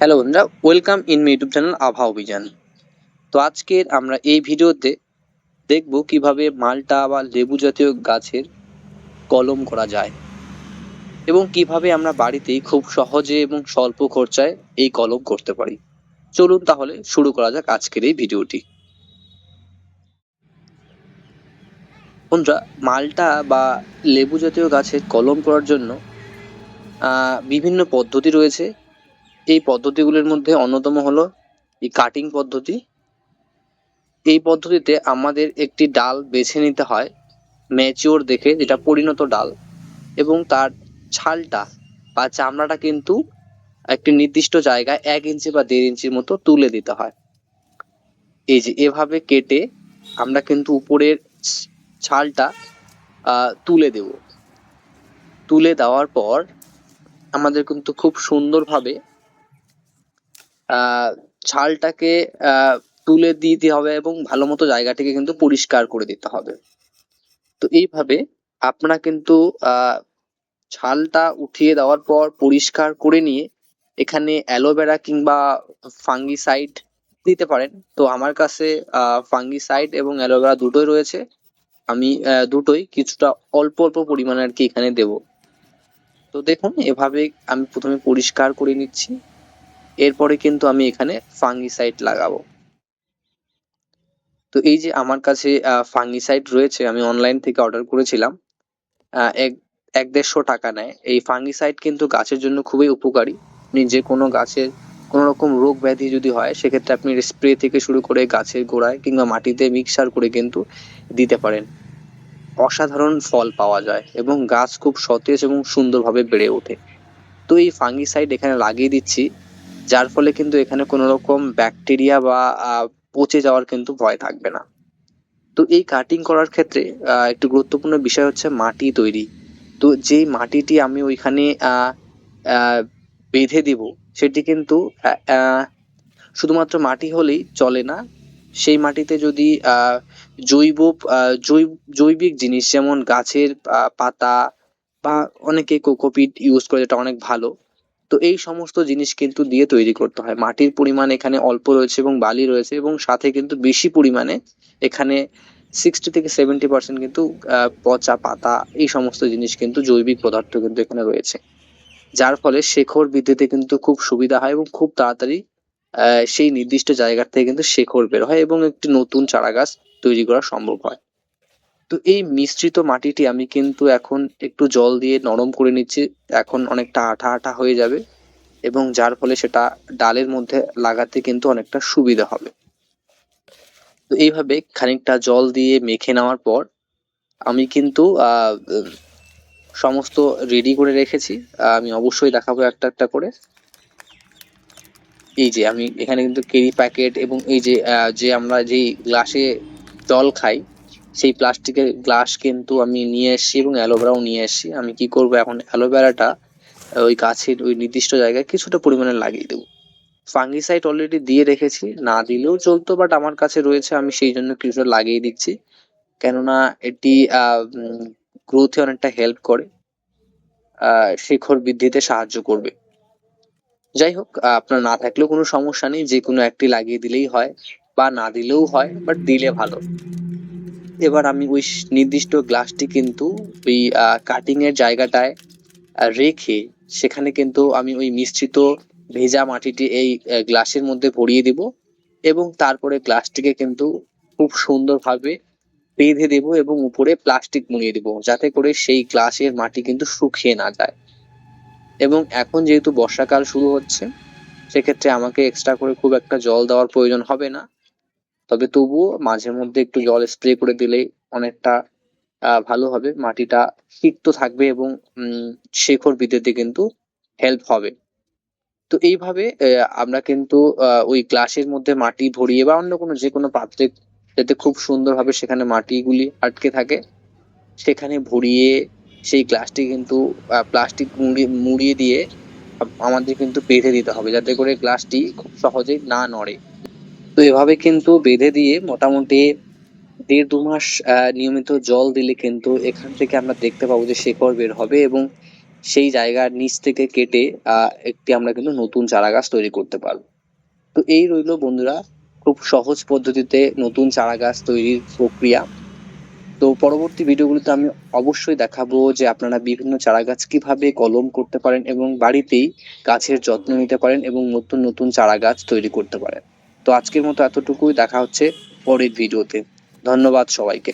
Hello বন্ধুরা, welcome in my YouTube channel আভা অভিযান। তো আজকের আমরা এই ভিডিওতে দেখব কিভাবে মাল্টা বা লেবু জাতীয় গাছের কলম করা যায় এবং কিভাবে আমরা বাড়িতেই খুব সহজে এবং স্বল্প খরচায় এই কলম করতে পারি। চলুন তাহলে শুরু করা যাক আজকের এই ভিডিওটি। বন্ধুরা, মাল্টা বা লেবু জাতীয় গাছের কলম করার জন্য বিভিন্ন পদ্ধতি রয়েছে। এই পদ্ধতিগুলির মধ্যে অন্যতম হলো এই কাটিং পদ্ধতি। এই পদ্ধতিতে আমাদের একটি ডাল বেছে নিতে হয় ম্যাচিওর দেখে, যেটা পরিণত ডাল, এবং তার ছালটা বা চামড়াটা কিন্তু একটি নির্দিষ্ট জায়গায় 1 ইঞ্চি বা 1.5 ইঞ্চির মতো তুলে দিতে হয়। এই যে এভাবে কেটে আমরা কিন্তু উপরের ছালটা তুলে দেব। তুলে দেওয়ার পর আমাদের কিন্তু খুব সুন্দরভাবে আহ ছালটাকে তুলে দিতে হবে এবং ভালো মতো জায়গাটিকে কিন্তু পরিষ্কার করে দিতে হবে। তো এইভাবে আপনারা কিন্তু আহ ছালটা উঠিয়ে দেওয়ার পর পরিষ্কার করে নিয়ে এখানে অ্যালোভেরা কিংবা ফাঙ্গিসাইড দিতে পারেন। তো আমার কাছে ফাঙ্গিসাইড এবং অ্যালোভেরা দুটোই রয়েছে। আমি দুটোই কিছুটা অল্প অল্প পরিমাণে আর কি এখানে দেব। তো দেখুন, এভাবে আমি প্রথমে পরিষ্কার করে নিচ্ছি, এরপরে কিন্তু আমি এখানে ফাঙ্গিসাইড লাগাবো। তো এই যে আমার কাছে ফাঙ্গিসাইড রয়েছে, আমি অনলাইন থেকে অর্ডার করেছিলাম। এক 1-150 টাকা নেয়। এই ফাঙ্গিসাইড কিন্তু গাছের জন্য খুবই উপকারী। আপনি যে কোনো গাছের কোনো রকম রোগ ব্যাধি যদি হয়, সেক্ষেত্রে আপনি স্প্রে থেকে শুরু করে গাছের গোড়ায় কিংবা মাটিতে মিক্সার করে কিন্তু দিতে পারেন। অসাধারণ ফল পাওয়া যায় এবং গাছ খুব সতেজ এবং সুন্দরভাবে বেড়ে ওঠে। তো এই ফাঙ্গিসাইড এখানে লাগিয়ে দিচ্ছি, যার ফলে কিন্তু এখানে কোনো রকম ব্যাকটেরিয়া বা পচে যাওয়ার কিন্তু ভয় থাকবে না। তো এই কাটিং করার ক্ষেত্রে একটু গুরুত্বপূর্ণ বিষয় হচ্ছে মাটি তৈরি। তো যেই মাটিটি আমি ওইখানে আহ, বেঁধে দিব, সেটি কিন্তু আহ, আহ, শুধুমাত্র মাটি হলেই চলে না। সেই মাটিতে যদি জৈব জৈবিক জিনিস, যেমন গাছের পাতা বা অনেকে কোকোপিট ইউজ করে, যেটা অনেক ভালো। তো এই সমস্ত জিনিস কিন্তু দিয়ে তৈরি করতে হয়। মাটির পরিমাণ এখানে অল্প রয়েছে এবং বালি রয়েছে, এবং সাথে কিন্তু বেশি পরিমাণে এখানে 60 থেকে 70% কিন্তু পচা পাতা, এই সমস্ত জিনিস কিন্তু জৈবিক পদার্থ কিন্তু এখানে রয়েছে, যার ফলে শেকড় বৃদ্ধিতে কিন্তু খুব সুবিধা হয় এবং খুব তাড়াতাড়ি সেই নির্দিষ্ট জায়গা থেকে কিন্তু শেকড় বের হয় এবং একটি নতুন চারা গাছ তৈরি করা সম্ভব হয়। তো এই মিশ্রিত মাটিটি আমি কিন্তু এখন একটু জল দিয়ে নরম করে নিচ্ছি। এখন অনেকটা আঠা আঠা হয়ে যাবে এবং যার ফলে সেটা ডালের মধ্যে লাগাতে কিন্তু অনেকটা সুবিধা হবে। তো এইভাবে খানিকটা জল দিয়ে মেখে নেওয়ার পর আমি কিন্তু সমস্ত রেডি করে রেখেছি। আমি অবশ্যই দেখাবো একটা একটা করে। এই যে আমি এখানে কিন্তু কেরি প্যাকেট এবং এই যে যে আমরা যেই গ্লাসে জল খাই, সেই প্লাস্টিকের গ্লাস কিন্তু আমি নিয়ে এসেছি এবং অ্যালোভেরাও নিয়ে এসেছি। আমি কি করব, এখন অ্যালোভেরাটা ওই গাছের ওই নির্দিষ্ট জায়গায় কিছুটা পরিমাণে লাগিয়ে দেবো। ফাঙ্গিসাইড অলরেডি দিয়ে রেখেছি, না দিলেও চলতো, বাট আমার কাছে রয়েছে, আমি সেই জন্য কিছুটা লাগিয়ে দিচ্ছি। কেননা এটি গ্রোথে অনেকটা হেল্প করে, শিকড় বৃদ্ধিতে সাহায্য করবে। যাই হোক, আপনার না থাকলেও কোনো সমস্যা নেই, যে কোনো একটি লাগিয়ে দিলেই হয় বা না দিলেও হয়, বাট দিলে ভালো। এবার আমি ওই নির্দিষ্ট গ্লাসটি কিন্তু ওই কাটিং এর জায়গাটায় রেখে সেখানে কিন্তু আমি ওই মিশ্রিত ভেজা মাটিটি এই গ্লাসের মধ্যে ভরিয়ে দিব এবং তারপরে গ্লাসটিকে কিন্তু খুব সুন্দরভাবে বেঁধে দেব এবং উপরে প্লাস্টিক মুড়িয়ে দেব, যাতে করে সেই গ্লাসের মাটি কিন্তু শুকিয়ে না যায়। এবং এখন যেহেতু বর্ষাকাল শুরু হচ্ছে, সেক্ষেত্রে আমাকে এক্সট্রা করে খুব একটা জল দেওয়ার প্রয়োজন হবে না। তবে তবুও মাঝে মধ্যে একটু জল স্প্রে করে দিলেই অনেকটা ভালো হবে। মাটিটা সিক্ত থাকবে এবং শেকড় বৃদ্ধিতে কিন্তু হেল্প হবে। তো এইভাবে আমরা কিন্তু ওই গ্লাসের মধ্যে মাটি ভরিয়ে বা অন্য কোনো যে কোনো পাত্রে, যাতে খুব সুন্দরভাবে সেখানে মাটিগুলি আটকে থাকে, সেখানে ভরিয়ে সেই গ্লাসটি কিন্তু প্লাস্টিক মুড়িয়ে দিয়ে আমাদের কিন্তু বেঁধে দিতে হবে, যাতে করে গ্লাসটি খুব সহজেই না নড়ে। তো এভাবে কিন্তু বেঁধে দিয়ে মোটামুটি 1.5-2 মাস নিয়মিত জল দিলে কিন্তু এখান থেকে আমরা দেখতে পাবো যে শেকড় বের হবে এবং সেই জায়গার নিচ থেকে কেটে একটি আমরা কিন্তু নতুন চারা গাছ তৈরি করতে পারবো। তো এই রইলো বন্ধুরা খুব সহজ পদ্ধতিতে নতুন চারা গাছ তৈরির প্রক্রিয়া। তো পরবর্তী ভিডিওগুলোতে আমি অবশ্যই দেখাবো যে আপনারা বিভিন্ন চারা গাছ কিভাবে কলম করতে পারেন এবং বাড়িতেই গাছের যত্ন নিতে পারেন এবং নতুন নতুন চারা গাছ তৈরি করতে পারেন। তো আজকের মতো এতটুকুই, দেখা হচ্ছে পরের ভিডিওতে। ধন্যবাদ সবাইকে।